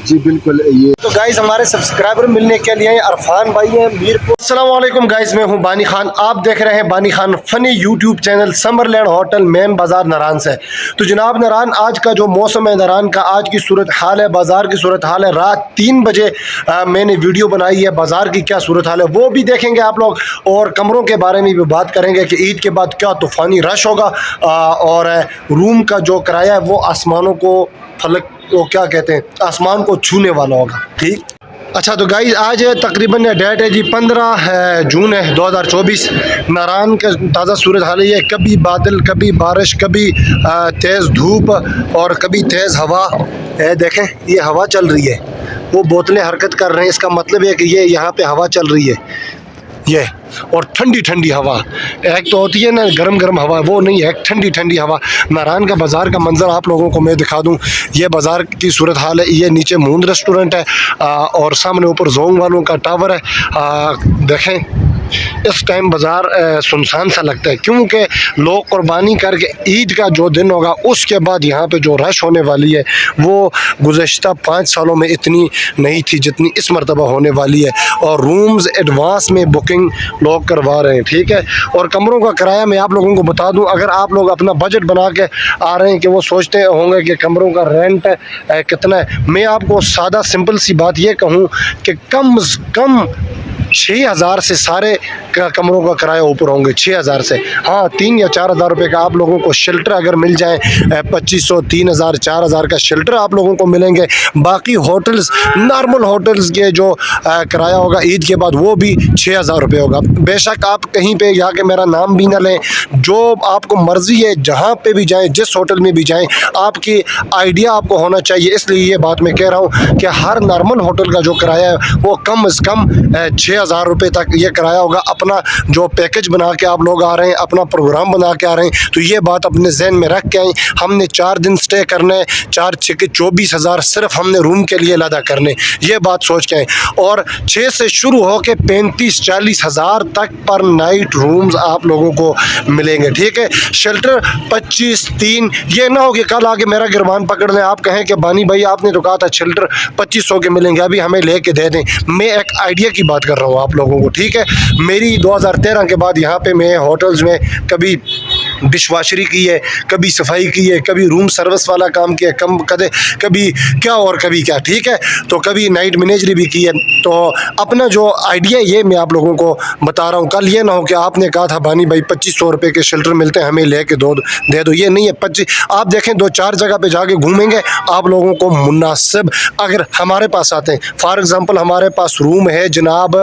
जी बिल्कुल। ये तो गाइस हमारे सब्सक्राइबर मिलने के लिए अरफान भाई हैं मीरपुर। अस्सलाम वालेकुम गाइस, मैं हूं बानी खान, आप देख रहे हैं Bani Khan funny YouTube channel Summerland hotel main Bazaar Naran से। तो जनाब नारान आज का जो मौसम है, नारान का आज की सूरत हाल है, बाज़ार की सूरत हाल है। रात 3 बजे मैंने वीडियो बनाई है, बाज़ार की क्या सूरत हाल है वो भी देखेंगे आप लोग, और कमरों के बारे में भी बात करेंगे कि ईद के बाद क्या तूफ़ानी रश होगा, और रूम का जो किराया है वो आसमानों को फलक वो क्या कहते हैं, आसमान को छूने वाला होगा। ठीक। अच्छा तो गाइस आज तकरीबन डेट है जी 15 जून है 2024। नारान का ताज़ा सूरत हाल है, कभी बादल, कभी बारिश, कभी तेज़ धूप और कभी तेज़ हवा है। देखें ये हवा चल रही है, वो बोतलें हरकत कर रहे हैं, इसका मतलब है कि ये यहाँ पे हवा चल रही है ये, और ठंडी ठंडी हवा। एक तो होती है ना गरम गरम हवा, वो नहीं है, एक ठंडी ठंडी हवा। नारान का बाज़ार का मंजर आप लोगों को मैं दिखा दूं, ये बाज़ार की सूरत हाल है। ये नीचे मून रेस्टोरेंट है और सामने ऊपर जोंग वालों का टावर है। देखें इस टाइम बाज़ार सुनसान सा लगता है, क्योंकि लोग कुर्बानी करके ईद का जो दिन होगा उसके बाद यहाँ पे जो रश होने वाली है वो गुज़श्ता 5 सालों में इतनी नहीं थी जितनी इस मरतबा होने वाली है। और रूम्स एडवांस में बुकिंग लोग करवा रहे हैं। ठीक है। और कमरों का किराया मैं आप लोगों को बता दूं, अगर आप लोग अपना बजट बना के आ रहे हैं कि वो सोचते होंगे कि कमरों का रेंट कितना है, मैं आपको सादा सिंपल सी बात ये कहूँ कि कम से कम 6,000 से सारे कमरों का किराया ऊपर होंगे, 6,000 से। हाँ 3 या 4,000 रुपये का आप लोगों को शेल्टर अगर मिल जाए, 2,500, 3,000, 4,000 का शेल्टर आप लोगों को मिलेंगे। बाकी होटल्स, नॉर्मल होटल्स के जो किराया होगा ईद के बाद वो भी 6,000 रुपये होगा। बेशक आप कहीं पे जाके मेरा नाम भी ना लें, जो आपको मर्ज़ी है जहाँ पे भी जाएँ, जिस होटल में भी जाएँ, आपकी आइडिया आपको होना चाहिए। इसलिए ये बात मैं कह रहा हूँ कि हर नॉर्मल होटल का जो किराया है वो कम से कम 6,000 रुपये तक ये किराया होगा। अपना जो पैकेज बना के आप लोग आ रहे हैं, अपना प्रोग्राम बना के आ रहे हैं, तो ये बात अपने जहन में रख के आएँ। हमने 4 दिन स्टे करने, 4 6 24,000 सिर्फ हमने रूम के लिए अदा करने, ये बात सोच के आएँ। और 6 से शुरू हो के 35-40 हज़ार तक पर नाइट रूम्स आप लोगों को मिलेंगे। ठीक है। शेल्टर 25-3, ये ना हो कि कल आके मेरा गिरबान पकड़ लें, आप कहें कि बानी भाई आपने तो कहा था शेल्टर 2500 के मिलेंगे, अभी हमें लेके दे दें। मैं एक आइडिया की बात कर रहा हूँ आप लोगों को। ठीक है। मेरी 2013 के बाद यहाँ पे मैं होटल्स में कभी डिशवाशरी की है, कभी सफाई की है, कभी रूम सर्विस वाला काम किया, कभी क्या और कभी क्या। ठीक है। तो कभी नाइट मैनेजरी भी की है। तो अपना जो आइडिया ये मैं आप लोगों को बता रहा हूँ। कल ये ना हो कि आपने कहा था बानी भाई 2,500 रुपये के शेल्टर मिलते हैं, हमें ले के दे दो, ये नहीं है। 25 आप देखें 2-4 जगह पे जाके घूमेंगे, आप लोगों को मुनासिब अगर हमारे पास आते हैं, फॉर एग्ज़ाम्पल हमारे पास रूम है जनाब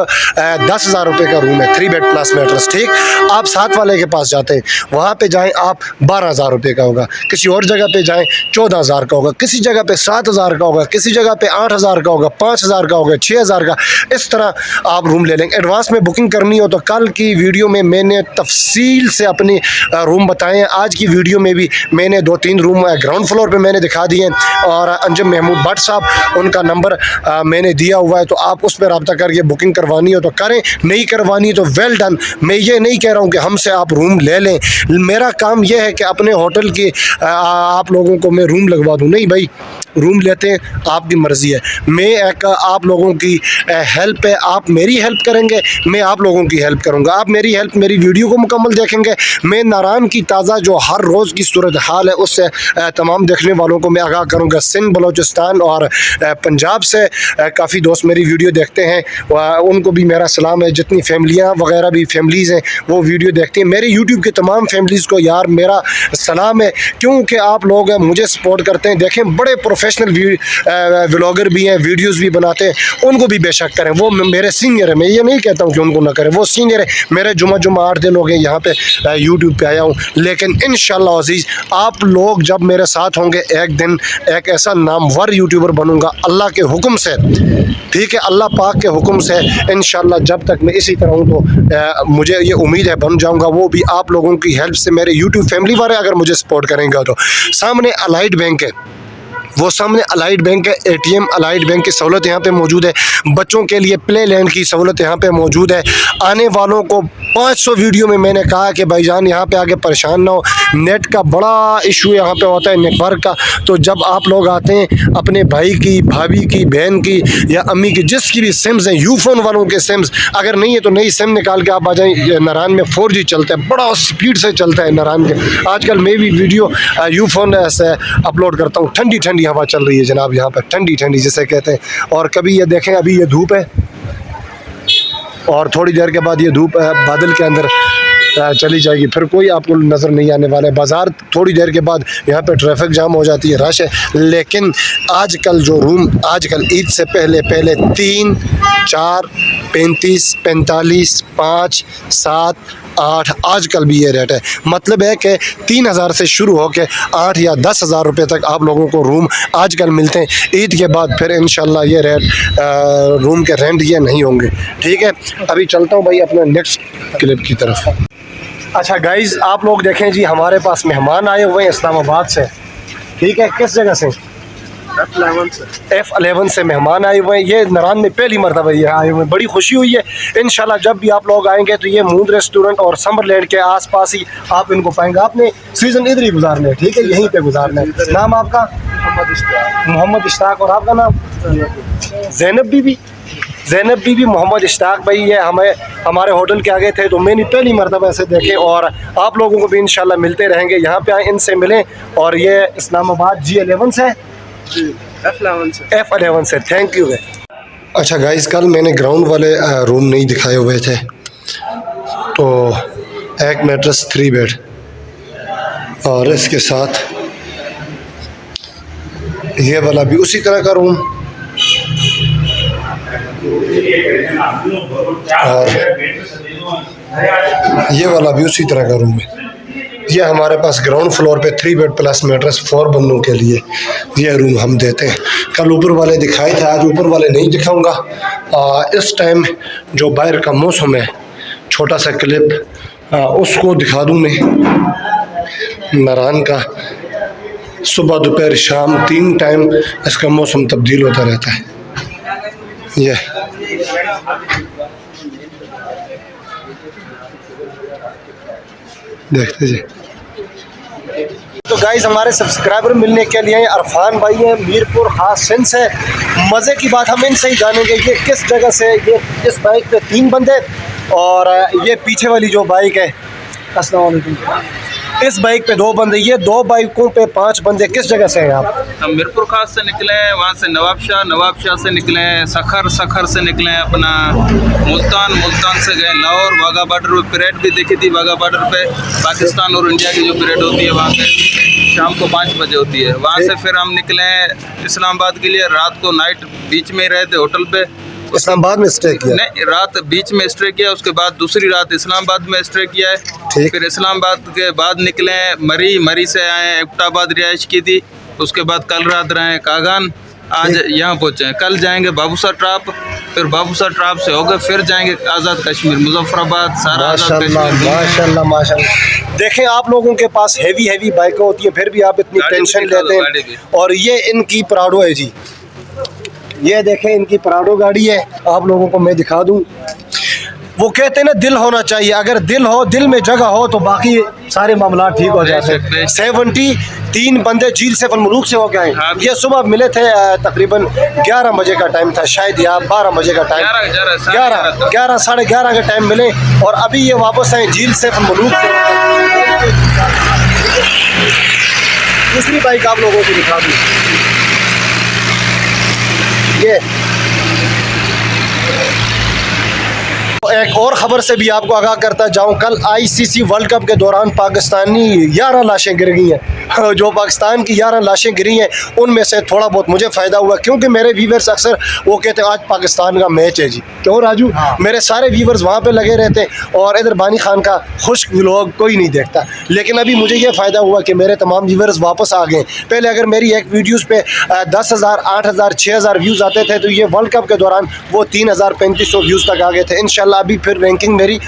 10,000 रुपये का रूम है, 3 बेड प्लस मैट्रेस। ठीक। आप 7 वाले के पास जाते हैं, वहाँ पे जाएं आप 12,000 रुपये का होगा, किसी और जगह पे जाएं 14,000 का होगा, किसी जगह पे 7,000 का होगा, किसी जगह पे 8,000 का होगा, 5,000 का होगा, 6,000 का। इस तरह आप रूम ले लेंगे। एडवांस में बुकिंग करनी हो तो कल की वीडियो में मैंने तफसील से अपनी रूम बताए हैं। आज की वीडियो में भी मैंने 2-3 रूम ग्राउंड फ्लोर पे मैंने दिखा दिए हैं, और अंजुम महमूद भट्ट साहब उनका नंबर मैंने दिया हुआ है, तो आप उस पर रब्ता करके बुकिंग करवानी हो तो करें, नहीं करवानी तो वेल डन। मैं ये नहीं कह रहा हूँ कि हमसे आप रूम ले लें, मेरा काम यह है कि अपने होटल की आप लोगों को मैं रूम लगवा दूँ। नहीं भाई, रूम लेते हैं आपकी मर्ज़ी है। मैं एक आप लोगों की हेल्प है, आप मेरी हेल्प करेंगे, मैं आप लोगों की हेल्प करूंगा। आप मेरी हेल्प, मेरी वीडियो को मुकम्मल देखेंगे। मैं नारान की ताज़ा जो हर रोज़ की सूरत हाल है उससे तमाम देखने वालों को मैं आगाह करूंगा। सिंध, बलोचिस्तान और पंजाब से काफ़ी दोस्त मेरी वीडियो देखते हैं, उनको भी मेरा सलाम है। जितनी फैमिलियाँ वगैरह भी फैमिलीज़ हैं वो वीडियो देखती हैं। मेरे यूट्यूब के तमाम फैमिलीज़ को यार मेरा सलाम है, क्योंकि आप लोग मुझे सपोर्ट करते हैं। देखें बड़े प्रोफेशनल व्लॉगर भी हैं, वीडियोस भी बनाते हैं, उनको भी बेशक करें, वो मेरे सीनियर है। मैं ये नहीं कहता हूँ कि उनको ना करें, वो सीनियर है। मेरे जुमा 8 दिन हो गए यहाँ पे यूट्यूब पे आया हूँ, लेकिन इंशाल्लाह अज़ीज़ आप लोग जब मेरे साथ होंगे एक दिन एक ऐसा नामवर यूट्यूबर बनूँगा अल्लाह के हुक्म से। ठीक है। अल्लाह पाक के हुक्म से इंशाल्लाह जब तक मैं इसी तरह हूँ तो मुझे ये उम्मीद है बन जाऊँगा, वो भी आप लोगों की हेल्प से। मेरे यूट्यूब फैमिली वाले अगर मुझे सपोर्ट करेंगे तो सामने अलाइड बैंक है, वो सामने अलाइड बैंक है, ATM अलाइड बैंक की सहूलत यहाँ पे मौजूद है। बच्चों के लिए प्ले लैंड की सहूलत यहाँ पे मौजूद है। आने वालों को 500 वीडियो में मैंने कहा कि भाईजान यहाँ पे आके परेशान ना हो, नेट का बड़ा इशू यहाँ पे होता है, नेटवर्क का। तो जब आप लोग आते हैं अपने भाई की, भाभी की, बहन की या अम्मी की, जिसकी भी सिम्स हैं, यूफोन वालों के सिम्स, अगर नहीं है तो नई सिम निकाल के आप आ जाएँ। नारायण में 4G चलता है, बड़ा स्पीड से चलता है नारायण के। आजकल मैं भी वीडियो यूफोन से अपलोड करता हूँ। ठंडी ठंडी हवा चल रही है जनाब यहाँ पर, ठंडी ठंडी जिसे कहते हैं। और कभी ये देखें, अभी ये धूप है और थोड़ी देर के बाद ये धूप बादल के अंदर चली जाएगी, फिर कोई आपको नज़र नहीं आने वाला है। बाज़ार थोड़ी देर के बाद यहाँ पे ट्रैफिक जाम हो जाती है, रश है। लेकिन आजकल जो रूम, आजकल ईद से पहले 3, 4, 35, 45, 5, 7, 8 आजकल भी ये रेट है। मतलब है कि 3,000 से शुरू होकर 8 या 10,000 रुपये तक आप लोगों को रूम आजकल मिलते हैं। ईद के बाद फिर इंशाल्लाह ये रेट रूम के रेंट ये नहीं होंगे। ठीक है, अभी चलता हूँ भाई अपना नेक्स्ट क्लिप की तरफ। अच्छा गाइज़, आप लोग देखें जी, हमारे पास मेहमान आए हुए हैं इस्लामाबाद से। ठीक है, किस जगह से? F11 से मेहमान आए हुए हैं। ये नारायण में पहली मरतबा ये आए हुए हैं, बड़ी खुशी हुई है। इंशाल्लाह जब भी आप लोग आएंगे तो ये मून रेस्टोरेंट और समरलैंड के आसपास ही आप इनको पाएंगे। आपने सीज़न इधर ही गुजारना है, ठीक है, यहीं पे गुजारना है। नाम आपका? मोहम्मद इश्ताक। और आपका नाम? ज़ैनब बीबी मोहम्मद इश्ताक भाई। ये हमारे होटल के आगे थे तो मैंने पहली मरतबा ऐसे देखे, और आप लोगों को भी इंशाल्लाह मिलते रहेंगे। यहाँ पे आए, इनसे मिलें। और ये इस्लामाबाद G11 से, F11 से। Thank you. अच्छा गाइस, कल मैंने ग्राउंड वाले रूम नहीं दिखाए हुए थे, तो एक मैट्रेस 3 बेड और इसके साथ ये वाला भी उसी तरह का रूम, और ये वाला भी उसी तरह का रूम है। ये हमारे पास ग्राउंड फ्लोर पे 3 बेड प्लस मैट्रेस 4 बंदों के लिए ये रूम हम देते हैं। कल ऊपर वाले दिखाए थे, आज ऊपर वाले नहीं दिखाऊंगा। इस टाइम जो बाहर का मौसम है, छोटा सा क्लिप उसको दिखा दूँ मैं। नारायण का सुबह, दोपहर, शाम 3 टाइम इसका मौसम तब्दील होता रहता है। ये देखते जी। तो गाइस, हमारे सब्सक्राइबर मिलने के लिए अरफान भाई हैं, मीरपुर खास सिंध से। मज़े की बात हम इनसे ही जानेंगे ये किस जगह से। ये इस बाइक पे 3 बंदे, और ये पीछे वाली जो बाइक है, अस्सलाम वालेकुम, इस बाइक पे 2 बंदे। ये 2 बाइकों पे 5 बंदे। किस जगह से हैं आप? हम मीरपुर खास से निकले हैं, वहाँ से नवाबशाह से निकले हैं, सखर से निकले हैं, अपना मुल्तान से गए लाहौर। वाघा बॉर्डर पे परेड भी देखी थी। वाघा बॉर्डर पे पाकिस्तान और इंडिया की जो परेड होती है वहाँ पे शाम को 5 बजे होती है। वहाँ से फिर हम निकले हैं इस्लामाबाद के लिए। रात को नाइट बीच में ही रहे थे होटल पे। इस्लामाबाद में स्टे किया? नहीं, रात बीच में स्टे किया, उसके बाद दूसरी रात इस्लामाबाद में स्टे किया है। फिर इस्लामाबाद के बाद निकले हैं मरी से आए हैं, एबटाबाद रिहाइश की थी। उसके बाद कल रात रहे हैं कागान, आज यहाँ पहुँचे हैं। कल जाएंगे बाबूसा ट्राप, फिर बाबूसा ट्राप से होकर फिर जाएंगे आज़ाद कश्मीर, मुजफ्फराबाद, सारा आज़ाद कश्मीर। माशाल्लाह। देखें, आप लोगों के पास हैवी बाइकें होती हैं, फिर भी आप इतनी टेंशन लेते हैं। और ये इनकी प्राडो है जी, ये देखें इनकी प्राडो गाड़ी है। आप लोगों को मैं दिखा दूं। वो कहते हैं ना, दिल होना चाहिए। अगर दिल हो, दिल में जगह हो, तो बाकी सारे मामला ठीक हो जाते हैं। 73 बंदे झील से मुल्क से हो गए हैं। ये सुबह मिले थे, तकरीबन 11 बजे का टाइम था, शायद या 12 बजे का टाइम, 11 साढ़े 11 का टाइम मिले। और अभी ये वापस आए झील से मुल्क से। दूसरी बाइक आप लोगों को दिखा दूँ। ये एक और ख़बर से भी आपको आगाह करता जाऊं। कल ICC वर्ल्ड कप के दौरान पाकिस्तानी 11 लाशें गिर गई हैं। जो पाकिस्तान की 11 लाशें गिरी हैं, उनमें से थोड़ा बहुत मुझे फ़ायदा हुआ, क्योंकि मेरे व्यूवर्स अक्सर वो कहते हैं आज पाकिस्तान का मैच है जी। क्यों राजू? मेरे सारे व्यूवर्स वहाँ पे लगे रहते हैं, और इधर बानी खान का खुश्क व्लॉग कोई नहीं देखता। लेकिन अभी मुझे ये फ़ायदा हुआ कि मेरे तमाम व्यूवर्स वापस आ गए। पहले अगर मेरी एक वीडियोज़ पे 10,000, 8,000, 6,000 व्यूज़ आते थे, तो ये वर्ल्ड कप के दौरान वो 3,000, 3,500 व्यूज़ तक आ गए थे। इंशाल्लाह अभी फिर रैंकिंग मेरी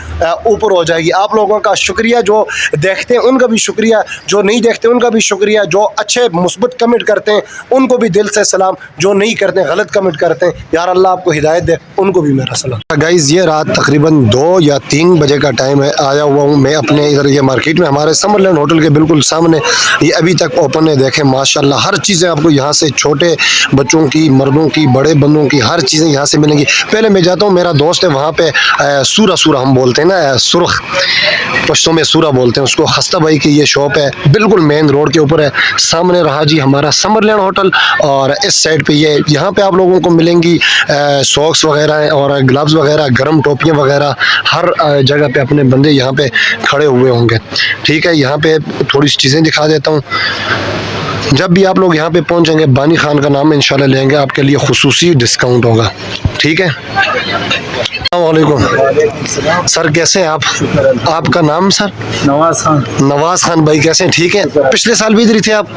ऊपर हो जाएगी। आप लोगों का शुक्रिया, जो देखते हैं उनका भी शुक्रिया, जो नहीं देखते उनका भी शुक्रिया, जो अच्छे मुस्बत कमेंट करते हैं उनको भी दिल से सलाम, जो नहीं करते गलत कमेंट करते हैं यार अल्लाह आपको हिदायत दे, उनको भी मेरा सलाम। गाइज़ ये रात तकरीबन 2 या 3 बजे का टाइम है, आया हुआ हूँ मैं अपने इधर ये मार्केट में, हमारे समरलैंड होटल के बिल्कुल सामने। ये अभी तक ओपन है, देखें माशाल्लाह हर चीज़ें आपको यहाँ से, छोटे बच्चों की, मर्दों की, बड़े बंदों की, हर चीज़ें यहाँ से मिलेंगी। पहले मैं जाता हूँ, मेरा दोस्त है वहाँ पे, सूरा हम बोलते हैं ना, सुरख पश्तों में सूरा बोलते हैं उसको, खस्ता भाई की ये शॉप है, बिल्कुल मेन रोड के ऊपर है। सामने रहा जी हमारा समरलैंड होटल, और इस साइड पे ये यहाँ पे आप लोगों को मिलेंगी सॉक्स वगैरह और ग्लव्स वगैरह, गर्म टोपियाँ वगैरह, हर जगह पे अपने बंदे यहाँ पे खड़े हुए होंगे। ठीक है, यहाँ पे थोड़ी सी चीज़ें दिखा देता हूँ। जब भी आप लोग यहाँ पे पहुँचेंगे, बानी खान का नाम इंशाल्लाह लेंगे, आपके लिए खुसूसी डिस्काउंट होगा। ठीक है, अस्सलामुअलैकुम सर, कैसे हैं आप? आपका नाम सर? नवाज खान भाई, कैसे हैं? ठीक है। पिछले साल भी इधर ही थे आप?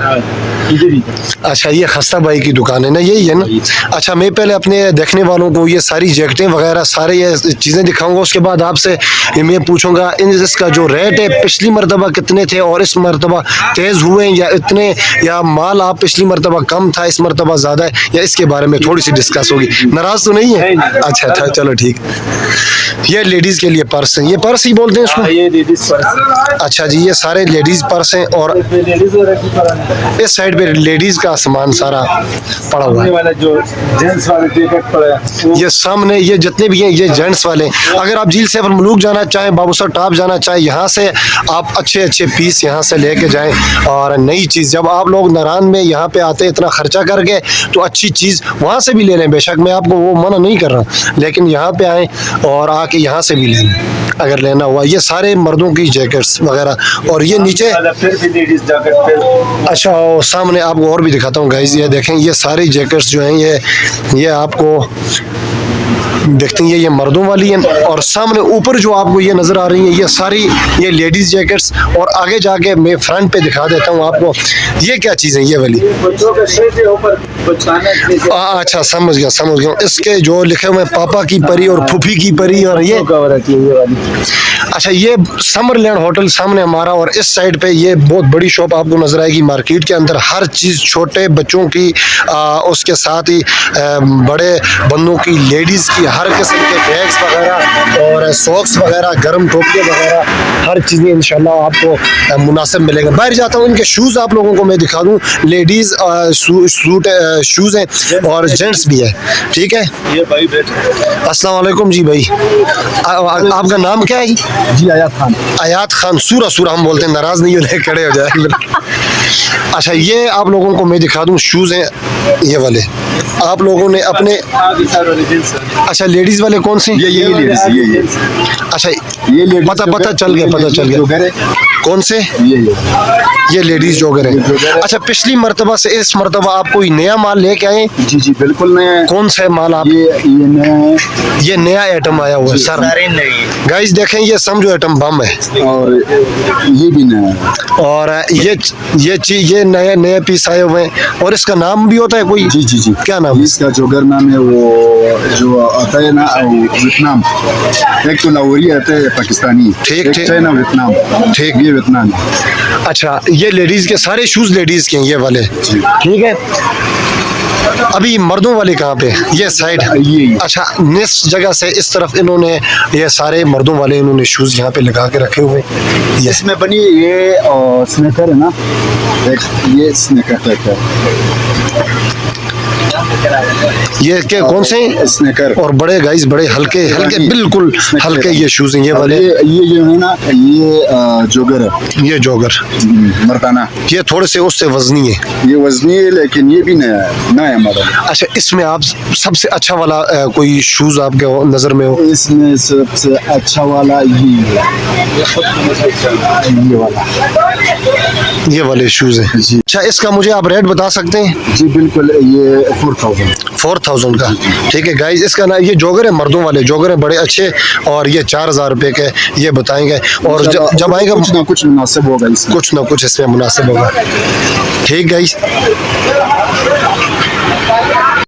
इधर ही। अच्छा, ये खस्ता भाई की दुकान है ना, यही है ना? अच्छा, मैं पहले अपने देखने वालों को ये सारी जैकेटें वगैरह सारे ये चीज़ें दिखाऊंगा, उसके बाद आपसे मैं पूछूंगा इसका जो रेट है पिछली मरतबा कितने थे और इस मरतबा तेज़ हुए या इतने, या माल आप पिछली मरतबा कम था इस मरतबा ज़्यादा है, या इसके बारे में थोड़ी सी डिस्कस होगी। नाराज़ तो नहीं है? अच्छा, चलो ठीक। ये लेडीज़ के लिए पर्स है, ये पर्स ही बोलते हैं इसको? ये लेडीज पर्स। अच्छा जी, ये सारे लेडीज़ पर्स हैं, और इस साइड पे लेडीज़ का सामान सारा पड़ा हुआ है। वाला जो जेंट्स वाले जैकेट पड़ा है, ये सामने ये जितने भी हैं ये जेंट्स वाले। अगर आप झील सैफर मलूक जाना चाहें, बाबूसर टॉप जाना चाहें, यहाँ से आप अच्छे पीस यहाँ से लेके जाएं। और नई चीज़, जब आप लोग नारान में यहाँ पे आते हैं इतना खर्चा करके, तो अच्छी चीज़ वहाँ से भी ले लें, बेशक मैं आपको वो मना नहीं कर रहा, लेकिन यहाँ पे आएँ और आके यहाँ से भी ले लें अगर लेना हुआ। ये सारे मर्दों की जैकेट्स वगैरह, और ये नीचे फिर भी लेडीज जैकेट पे। अच्छा, और सामने आपको और भी दिखाता हूँ गाइस, ये देखें, ये सारी जैकेट्स जो हैं ये आपको देखते हैं, ये मर्दों वाली हैं, और सामने ऊपर जो आपको ये नज़र आ रही है ये सारी ये लेडीज़ जैकेट्स। और आगे जाके मैं फ्रंट पे दिखा देता हूँ आपको, ये क्या चीज़ है, ये वाली बच्चों के शेड के ऊपर बचाने के लिए। अच्छा, समझ गया। इसके जो लिखे हुए पापा की परी और फूफी की परी, और ये कवर है ये वाली। अच्छा, ये समरलैंड होटल सामने हमारा, और इस साइड पे ये बहुत बड़ी शॉप आपको नजर आएगी मार्केट के अंदर, हर चीज़ छोटे बच्चों की, उसके साथ ही बड़े बंदों की, लेडीज़ की, हर किस्म के बैग्स वगैरह और सॉक्स वगैरह, गर्म टोपियाँ वगैरह, हर चीज़ें इंशाल्लाह आपको मुनासिब मिलेगा। बाहर जाता हूँ, इनके शूज़ आप लोगों को मैं दिखा दूँ। लेडीज़ सूट शूज़ हैं और जेंट्स भी है। ठीक है, ये भाई बैठे। अस्सलाम वालेकुम जी भाई, आपका नाम क्या है? जी आयात खान, सूरा हम बोलते हैं, नाराज नहीं होने, खड़े हो जाए। अच्छा, ये आप लोगों को मैं दिखा दूं, शूज़ हैं ये वाले, आप लोगों ने अपने, अच्छा लेडीज़ वाले कौन से? ये लेडीज, ये अच्छा, ये पता चल गया कौन से? ये लेडीज़ जोगर है। अच्छा, पिछली मरतबा से इस मरतबा आप कोई नया माल लेके आए? जी बिल्कुल नया है। कौन सा माल आप? ये नया है, ये नया आइटम आया हुआ है सर। गाइस देखें, ये समझो आइटम बम है, और ये भी नया है, और ये चीज, ये नए पीस आए हुए हैं, और इसका नाम भी होता है कोई? जी। क्या नाम है इसका? जोगर नाम है, वो जो आता है ना वियतनाम, एक तो लाहौरी आता है पाकिस्तानी, ठीक चाइना वियतनाम, ठीक, ये वियतनाम। अच्छा, ये लेडीज के सारे शूज लेडीज के हैं ये वाले, ठीक है। अभी मर्दों वाले कहाँ पे? ये साइड, ये अच्छा, नेक्स्ट जगह से इस तरफ इन्होंने ये सारे मर्दों वाले इन्होंने शूज यहाँ पे लगा के रखे हुए। इसमें बनी ये स्नेकर है ना, ये स्नेकर टाइप है। ये क्या, कौन से? स्नेकर। और बड़े गाइस, बड़े हल्के बिल्कुल हल्के ये शूज हैं ये वाले। ये जो है ना, ये जोगर है, ये जोगर मर्दाना। ये थोड़े से उससे वजनी है, ये वजनी है, लेकिन ये भी नया मॉडल। अच्छा, इसमें आप सबसे अच्छा वाला कोई शूज आपके नजर में हो? इसमें सबसे अच्छा वाला ये वाले शूज हैं जी। अच्छा, इसका मुझे आप रेट बता सकते हैं? जी बिल्कुल, ये 4000 का। ठीक है गाइस, इसका ना, ये जोगर है, मर्दों वाले जोगर है, बड़े अच्छे, और ये 4000 रुपए के ये बताएंगे, और जब आएगा कुछ ना कुछ मुनासिब होगा इसमें, कुछ ना कुछ इसमें मुनासिब होगा। ठीक गाइस।